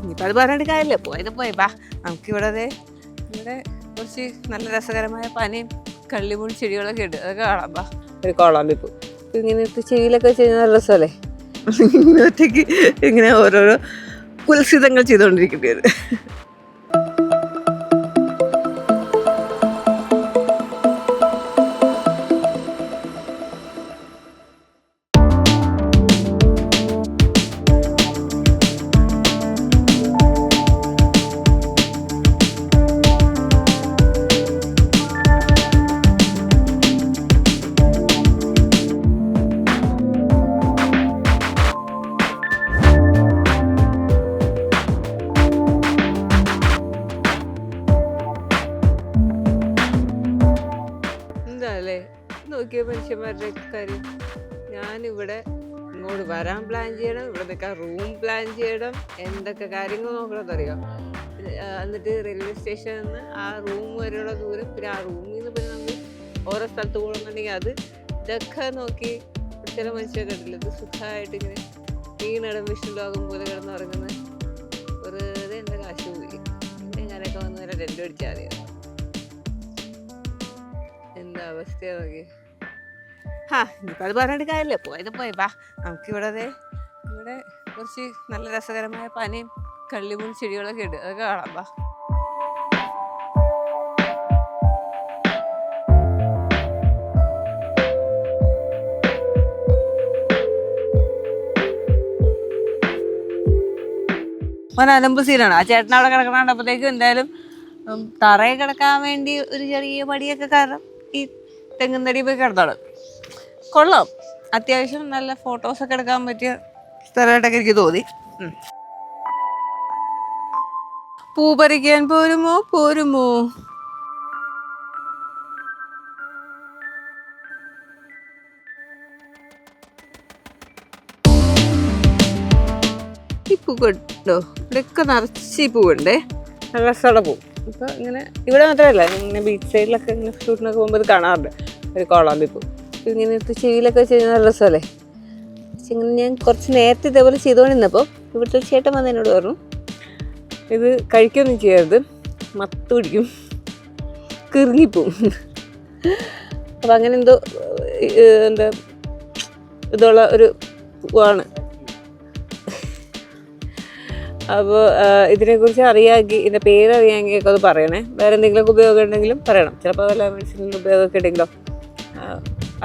ഇനിയിപ്പോൾ അത് പറഞ്ഞിട്ട് കാര്യമില്ല, പോയത് പോയി. ബാ നമുക്കിവിടെ ഇവിടെ കുറച്ച് നല്ല രസകരമായ പനയും കള്ളിമൂൺ ചെടികളൊക്കെ ഉണ്ട്, അതൊക്കെ കാണാം. ബാ ഒരു കോളാമ്പിപ്പൂ ഇങ്ങനത്തെ ചെടിയിലൊക്കെ ചെയ്യുന്ന നല്ല രസമല്ലേ. ഒറ്റയ്ക്ക് ഇങ്ങനെ ഓരോരോ കുൽസിതങ്ങൾ ചെയ്തുകൊണ്ടിരിക്കേണ്ടി വരും. എന്താല്ലേ നോക്കിയ മനുഷ്യന്മാരുടെ കാര്യം. ഞാനിവിടെ ഇങ്ങോട്ട് വരാൻ പ്ലാൻ ചെയ്യണം, ഇവിടെ നിൽക്കാൻ റൂം പ്ലാൻ ചെയ്യണം, എന്തൊക്കെ കാര്യങ്ങൾ നോക്കണമെന്നറിയാം. എന്നിട്ട് റെയിൽവേ സ്റ്റേഷനിൽ നിന്ന് ആ റൂം വരെയുള്ള ദൂരം, പിന്നെ ആ റൂമിൽ നിന്ന് പിന്നെ നമ്മൾ ഓരോ സ്ഥലത്ത് പോകണമെന്നുണ്ടെങ്കിൽ അത് ഇതൊക്കെ നോക്കി. ചില മനുഷ്യരെ കണ്ടില്ല, ഇത് സുഖമായിട്ട് ഇങ്ങനെ വീണടം വിഷ്ണു ലോകം പോലെ കിടന്നുറങ്ങുന്ന വെറുതെ എൻ്റെ കാശ് പോയി. പിന്നെ ഞാനൊക്കെ വന്ന് നേരെ രണ്ടും അടിച്ചാൽ മതിയാണ്. എന്താ അവസ്ഥയാ നോക്കി. ഇനിയിപ്പോൾ അത് പറഞ്ഞിട്ട് കാര്യമില്ല, പോയത് പോയി. ബാ നമുക്കിവിടെ കുറച്ച് നല്ല രസകരമായ പനയും കള്ളിമൂൺ ചെടികളൊക്കെ ഉണ്ട്, അതൊക്കെ കാണാം. ബാ അലമ്പ് സീനാണ്. ആ ചേട്ടൻ അവിടെ കിടക്കണ കണ്ടപ്പോഴത്തേക്കും എന്തായാലും തറയിൽ കിടക്കാൻ വേണ്ടി ഒരു ചെറിയ പടിയൊക്കെ കാരണം ഈ തെങ്ങുംതടി പോയി കിടന്നാണ്. കൊള്ളാം, അത്യാവശ്യം നല്ല ഫോട്ടോസൊക്കെ എടുക്കാൻ പറ്റിയ സ്ഥലമായിട്ടൊക്കെ എനിക്ക് തോന്നി. പൂ പറിക്കാൻ പോരുമോ? ഈ പൂ കണ്ടോ, ഇവിടെയൊക്കെ നിറച്ച് പൂവുണ്ടേ, നല്ല രസമുള്ള പൂ. ഇപ്പോൾ ഇങ്ങനെ ഇവിടെ മാത്രമല്ല, ഇങ്ങനെ ബീച്ച് സൈഡിലൊക്കെ ഇങ്ങനെ ഷൂട്ടിനൊക്കെ പോകുമ്പോൾ ഇത് കാണാറുണ്ട്, ഒരു കോളാമ്പിപ്പൂ. ഇങ്ങനത്തെ ചെടിയിലൊക്കെ ചെയ്യുന്ന നല്ല രസമല്ലേ. പക്ഷെ ഇങ്ങനെ ഞാൻ കുറച്ച് നേരത്തെ ഇതേപോലെ ചെയ്തുകൊണ്ടിരുന്നപ്പോൾ ഇവിടുത്തെ ചേട്ടൻ വന്ന് എന്നോട് പറഞ്ഞു, ഇത് കഴിക്കുകയൊന്നും ചെയ്യരുത്, മത്ത് പിടിക്കും, കിറുങ്ങിപ്പോവും. അപ്പം അങ്ങനെ എന്തോ ഇതുള്ള ഒരു പൂവാണ്. അപ്പോൾ ഇതിനെക്കുറിച്ച് അറിയാമെങ്കിൽ, ഇതിൻ്റെ പേരറിയാമെങ്കിൽ ഒക്കെ അത് പറയണേ. വേറെ എന്തെങ്കിലുമൊക്കെ ഉപയോഗം ഉണ്ടെങ്കിലും പറയണം. ചിലപ്പോൾ വല്ല മെഡിസിനിൽ ഉപയോഗമൊക്കെ ഉണ്ടെങ്കിലോ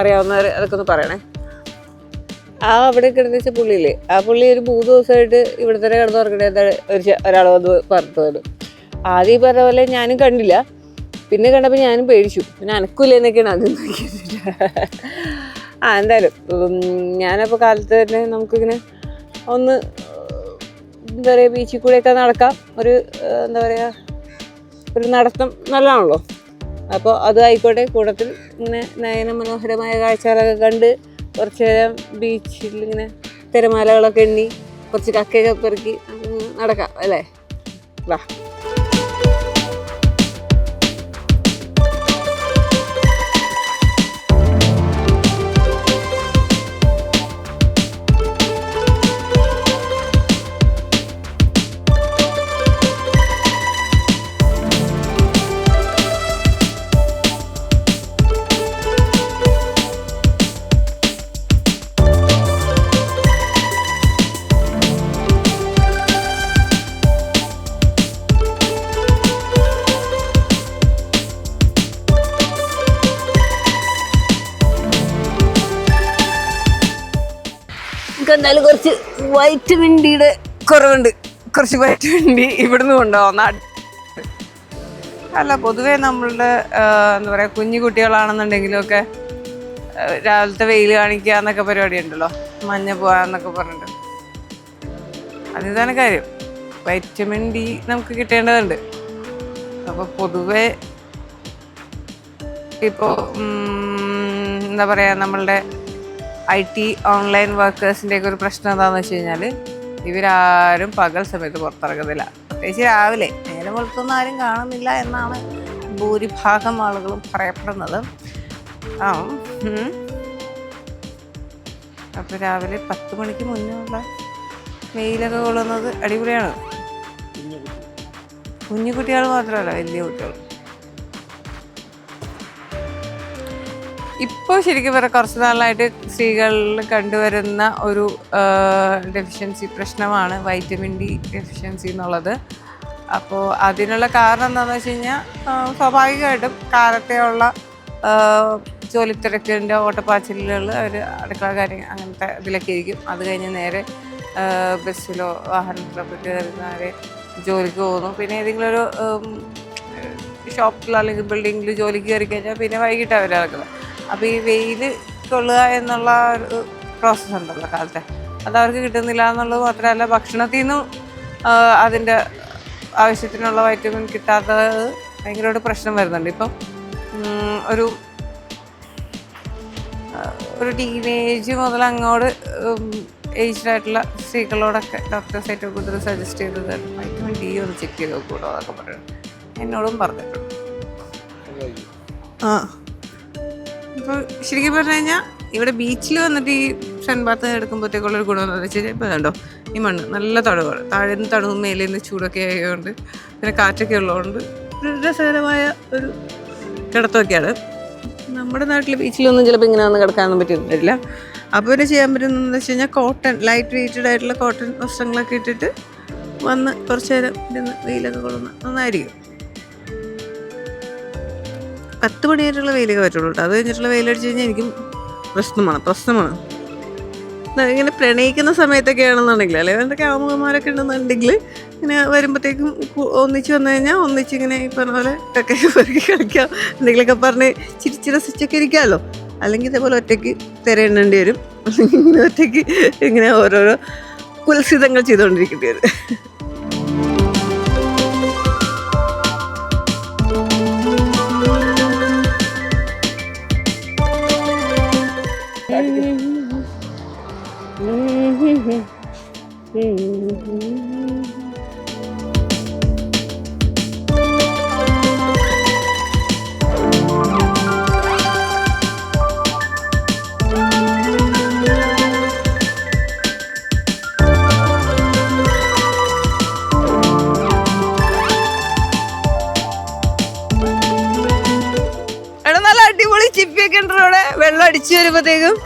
അറിയാവുന്നവർ അതൊക്കെ ഒന്ന് പറയണേ. അവിടെ കിടന്ന് വെച്ച പുള്ളിയില്ലേ, ആ പുള്ളി ഒരു 3 ദിവസമായിട്ട് ഇവിടെ തന്നെ കിടന്ന് ഉറങ്ങണ ഒരാൾ വന്ന് പറഞ്ഞു വരും. ആദ്യം ഈ പറഞ്ഞ പോലെ ഞാനും കണ്ടില്ല, പിന്നെ കണ്ടപ്പോൾ ഞാനും പേടിച്ചു, പിന്നെ അനക്കൂല എന്നൊക്കെയാണ് ആദ്യം നോക്കിയത്. എന്തായാലും ഞാനപ്പോൾ കാലത്ത് തന്നെ നമുക്കിങ്ങനെ ഒന്ന് എന്താ പറയുക, ബീച്ചിൽ കൂടെയൊക്കെ നടക്കാം. എന്താ പറയുക, ഒരു നടത്തം നല്ലതാണല്ലോ. അപ്പോൾ അതും ആയിക്കോട്ടെ. കൂട്ടത്തിൽ ഇങ്ങനെ നയന മനോഹരമായ കാഴ്ചകളൊക്കെ കണ്ട് കുറച്ച് നേരം ബീച്ചിൽ ഇങ്ങനെ തിരമാലകളൊക്കെ എണ്ണി കുറച്ച് കക്കയൊക്കെ പെറുക്കി നടക്കാം അല്ലേ. വാ എന്തായാലും കുറച്ച് വൈറ്റമിൻ ഡിയുടെ കുറവുണ്ട്. കുറച്ച് വൈറ്റമിൻ ഡി ഇവിടുന്ന് കൊണ്ടുപോകുന്ന അല്ല. പൊതുവേ നമ്മളുടെ എന്താ പറയുക, കുഞ്ഞു കുട്ടികളാണെന്നുണ്ടെങ്കിലുമൊക്കെ രാവിലത്തെ വെയിൽ കാണിക്കുക എന്നൊക്കെ പരിപാടി ഉണ്ടല്ലോ, മഞ്ഞ പോകാന്നൊക്കെ പറഞ്ഞിട്ട്. അതിതാണ് കാര്യം. വൈറ്റമിൻ ഡി നമുക്ക് കിട്ടേണ്ടതുണ്ട്. അപ്പോൾ പൊതുവേ ഇപ്പോൾ എന്താ പറയുക, നമ്മളുടെ IT ഓൺലൈൻ വർക്കേഴ്സിൻ്റെയൊക്കെ ഒരു പ്രശ്നം എന്താണെന്ന് വെച്ച് കഴിഞ്ഞാൽ, ഇവരാരും പകൽ സമയത്ത് പുറത്തിറങ്ങുന്നില്ല. പ്രത്യേകിച്ച് രാവിലെ നേരം വെളുത്തൊന്നും ആരും കാണുന്നില്ല എന്നാണ് ഭൂരിഭാഗം ആളുകളും പറയപ്പെടുന്നത്. അപ്പോൾ രാവിലെ 10 മണിക്ക് മുന്നേ ഉള്ള വെയിലൊക്കെ കൊള്ളുന്നത് അടിപൊളിയാണ്. കുഞ്ഞു കുട്ടികൾ മാത്രമല്ല, വലിയ കുട്ടികൾ. ഇപ്പോൾ ശരിക്കും പറയാം കുറച്ച് നാളായിട്ട് സ്ത്രീകളിൽ കണ്ടുവരുന്ന ഒരു ഡെഫിഷ്യൻസി പ്രശ്നമാണ് വൈറ്റമിൻ ഡി ഡെഫിഷ്യൻസി എന്നുള്ളത്. അപ്പോൾ അതിനുള്ള കാരണം എന്താണെന്ന് വെച്ച് കഴിഞ്ഞാൽ സ്വാഭാവികമായിട്ടും കാലത്തെയുള്ള ജോലിത്തിരക്കിൻ്റെ ഓട്ടപ്പാച്ചിലുകൾ, അവർ അടുക്കള കാര്യം അങ്ങനത്തെ ഇതിലൊക്കെ ഇരിക്കും. അത് കഴിഞ്ഞ് നേരെ ബസ്സിലോ വാഹനത്തിലോ കയറുന്നവരെ ജോലിക്ക് പോകുന്നു. പിന്നെ ഏതെങ്കിലും ഒരു ഷോപ്പിലോ അല്ലെങ്കിൽ ബിൽഡിങ്ങിൽ ജോലിക്ക് കയറി കഴിഞ്ഞാൽ പിന്നെ വൈകിട്ട് അവർ ഇറക്കുന്നത്. അപ്പോൾ ഈ വെയിൽ കൊള്ളുക എന്നുള്ള ഒരു പ്രോസസ്സ് ഉണ്ടല്ലോ കാലത്തെ, അതവർക്ക് കിട്ടുന്നില്ല എന്നുള്ളത് മാത്രമല്ല, ഭക്ഷണത്തിൽ നിന്നും അതിൻ്റെ ആവശ്യത്തിനുള്ള വൈറ്റമിൻ കിട്ടാത്തത് ഭയങ്കരമായിട്ട് പ്രശ്നം വരുന്നുണ്ട്. ഇപ്പം ഒരു ടീനേജ് മുതൽ അങ്ങോട്ട് ഏജ്ഡായിട്ടുള്ള സ്ത്രീകളോടൊക്കെ ഡോക്ടേഴ്സ് ഏറ്റവും കൂടുതൽ സജസ്റ്റ് ചെയ്തത് വൈറ്റമിൻ ഡി ഒന്ന് ചെക്ക് ചെയ്ത് നോക്കൂടോ അതൊക്കെ പറയുന്നത് എന്നോടും പറഞ്ഞിട്ടുണ്ട്. ഇപ്പോൾ ശരിക്കും പറഞ്ഞു കഴിഞ്ഞാൽ ഇവിടെ ബീച്ചിൽ വന്നിട്ട് ഈ സൺ ബാത്ത് എടുക്കുമ്പോഴത്തേക്കുള്ളൊരു ഗുണമെന്ന് വെച്ച് കഴിഞ്ഞാൽ ഇപ്പോൾ കണ്ടോ, ഈ മണ്ണ് നല്ല തണുവാണ്, താഴെ നിന്ന് തണുവും മേലെ നിന്ന് ചൂടൊക്കെ ആയതുകൊണ്ട് പിന്നെ കാറ്റൊക്കെ ഉള്ളതുകൊണ്ട് ഒരു രസകരമായ ഒരു കിടത്തൊക്കെയാണ്. നമ്മുടെ നാട്ടിൽ ബീച്ചിലൊന്നും ചിലപ്പോൾ ഇങ്ങനെ ഒന്നും കിടക്കാനൊന്നും പറ്റുന്നില്ല. അപ്പോൾ പിന്നെ ചെയ്യാൻ പറ്റുന്നതെന്ന് വെച്ച് കഴിഞ്ഞാൽ കോട്ടൺ, ലൈറ്റ് വെയ്റ്റഡ് ആയിട്ടുള്ള കോട്ടൺ വസ്ത്രങ്ങളൊക്കെ ഇട്ടിട്ട് വന്ന് കുറച്ച് നേരം ഇരുന്ന് വെയിലൊക്കെ കൊള്ളുന്ന നന്നായിരിക്കും. 10 മണിയായിട്ടുള്ള വെയിലൊക്കെ പറ്റുള്ളൂ കേട്ടോ. അത് കഴിഞ്ഞിട്ടുള്ള വെയിലടിച്ച് കഴിഞ്ഞാൽ എനിക്കും പ്രശ്നമാണ്. ഇങ്ങനെ പ്രണയിക്കുന്ന സമയത്തൊക്കെയാണെന്നുണ്ടെങ്കിൽ, അല്ലെങ്കിൽ എന്തൊക്കെ ആമുഖന്മാരൊക്കെ ഉണ്ടെന്നുണ്ടെങ്കിൽ ഇങ്ങനെ വരുമ്പോഴത്തേക്കും ഒന്നിച്ച് വന്നു കഴിഞ്ഞാൽ ഒന്നിച്ചിങ്ങനെ ഈ പറഞ്ഞ പോലെ ഒക്കെ പെറുക്കി കളിക്കാം, എന്തെങ്കിലുമൊക്കെ പറഞ്ഞ് ചിരിച്ച് രസിച്ചൊക്കെ ഇരിക്കാമല്ലോ. അല്ലെങ്കിൽ ഇതേപോലെ ഒറ്റയ്ക്ക് തിരയേണ്ടി വരും, ഇങ്ങനെ ഒറ്റയ്ക്ക് ഇങ്ങനെ ഓരോരോ കുൽസിതങ്ങൾ ചെയ്തുകൊണ്ടിരിക്കേണ്ടി വരും. നല്ല അടിപൊളി ചിപ്പിയൊക്കെ ഉണ്ടോ അവിടെ, വെള്ളം അടിച്ചു വരുമ്പോഴത്തേക്കും.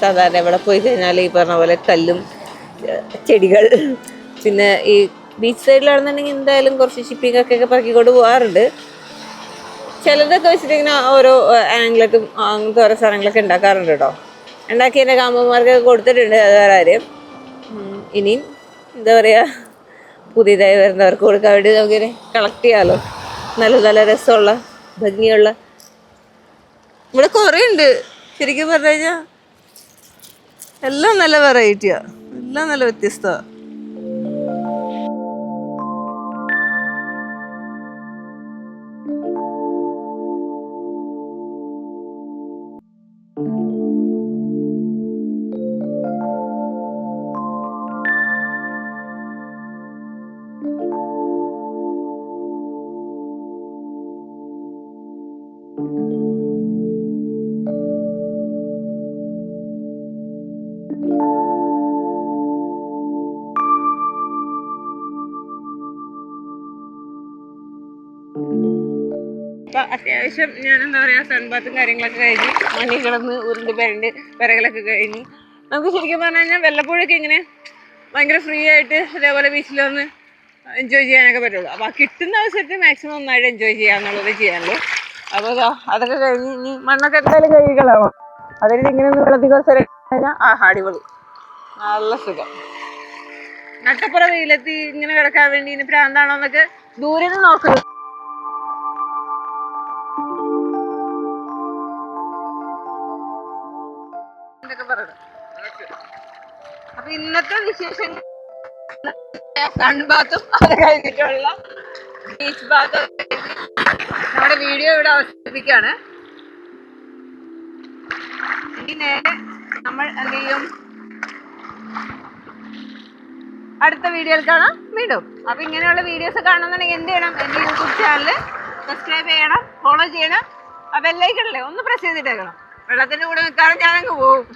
സാധാരണ ഇവിടെ പോയി കഴിഞ്ഞാൽ ഈ പറഞ്ഞ പോലെ കല്ലും ചെടികൾ, പിന്നെ ഈ ബീച്ച് സൈഡിലാണെന്നുണ്ടെങ്കിൽ എന്തായാലും കുറച്ച് ഷിപ്പിംഗ് ഒക്കെ പറക്കിക്കൊണ്ട് പോകാറുണ്ട്. ചിലതൊക്കെ വെച്ചിട്ടിങ്ങനെ ഓരോ ആംഗിളൊക്കെ അങ്ങനത്തെ ഓരോ സാധനങ്ങളൊക്കെ ഉണ്ടാക്കാറുണ്ട് കേട്ടോ. ഉണ്ടാക്കി എൻ്റെ കാമ്പന്മാർക്കൊക്കെ കൊടുത്തിട്ടുണ്ട്, അത് വേറെ കാര്യം. ഇനിയും എന്താ പറയുക, പുതിയതായി വരുന്നവർക്ക് കൊടുക്കാൻ വേണ്ടി നമുക്കിങ്ങനെ കളക്ട് ചെയ്യാമല്ലോ. നല്ല നല്ല രസമുള്ള ഭംഗിയുള്ള ഇവിടെ കുറേ ഉണ്ട്. ശരിക്കും പറഞ്ഞു കഴിഞ്ഞാൽ എല്ലാം നല്ല വെറൈറ്റിയാണ്, എല്ലാം നല്ല വ്യത്യസ്തമാണ്. അത്യാവശ്യം ഞാൻ എന്താ പറയുക, സൺബാത്തും കാര്യങ്ങളൊക്കെ കഴിഞ്ഞ് മണ്ണിൽ കിടന്ന് ഉരുണ്ട് പിറകളൊക്കെ കഴിഞ്ഞ് നമുക്ക് ശരിക്കും പറഞ്ഞു കഴിഞ്ഞാൽ വല്ലപ്പോഴൊക്കെ ഇങ്ങനെ ഭയങ്കര ഫ്രീ ആയിട്ട് ഇതേപോലെ ബീച്ചിൽ വന്ന് എൻജോയ് ചെയ്യാനൊക്കെ പറ്റുള്ളൂ. അപ്പോൾ ആ കിട്ടുന്ന അവസരത്തിൽ മാക്സിമം നന്നായിട്ട് എൻജോയ് ചെയ്യാന്നുള്ളത് ചെയ്യാനുള്ളൂ. അപ്പോൾ അതൊക്കെ കഴിഞ്ഞ് ഇനി മണ്ണൊക്കെ എന്തായാലും കഴുകികളാവാം. അതായത് ഇങ്ങനെ ഒന്ന് വെള്ളത്തിൽ കുറച്ച് കഴിഞ്ഞാൽ അടിപൊളി, നല്ല സുഖം. നട്ടപ്പുറ വെയിലെത്തി ഇങ്ങനെ കിടക്കാൻ വേണ്ടി ഇനി പ്രാന്താണോന്നൊക്കെ ദൂരെ നിന്ന് നോക്കുന്നത്. അപ്പൊ ഇന്നത്തെ വിശേഷങ്ങൾ സൺ ബാത്തും അത് കഴിഞ്ഞിട്ടുള്ള ബീച്ച് ബാത്തും നമ്മുടെ വീഡിയോ ഇവിടെ അവതരിപ്പിക്കുകയാണ്. ഇനി നേരെ നമ്മൾ എന്ത് ചെയ്യും, അടുത്ത വീഡിയോയിൽ കാണാം വീണ്ടും. അപ്പൊ ഇങ്ങനെയുള്ള വീഡിയോസ് കാണുന്നുണ്ടെങ്കിൽ എന്ത് ചെയ്യണം, എൻ്റെ യൂട്യൂബ് ചാനൽ സബ്സ്ക്രൈബ് ചെയ്യണം, ഫോളോ ചെയ്യണം. ആ ബെല്ലൈക്കണില്ലേ ഒന്ന് പ്രസ് ചെയ്തിട്ടേക്കണം. വെള്ളത്തിന്റെ കൂടെ നിൽക്കാതെ ഞാനങ്ങ് പോകും.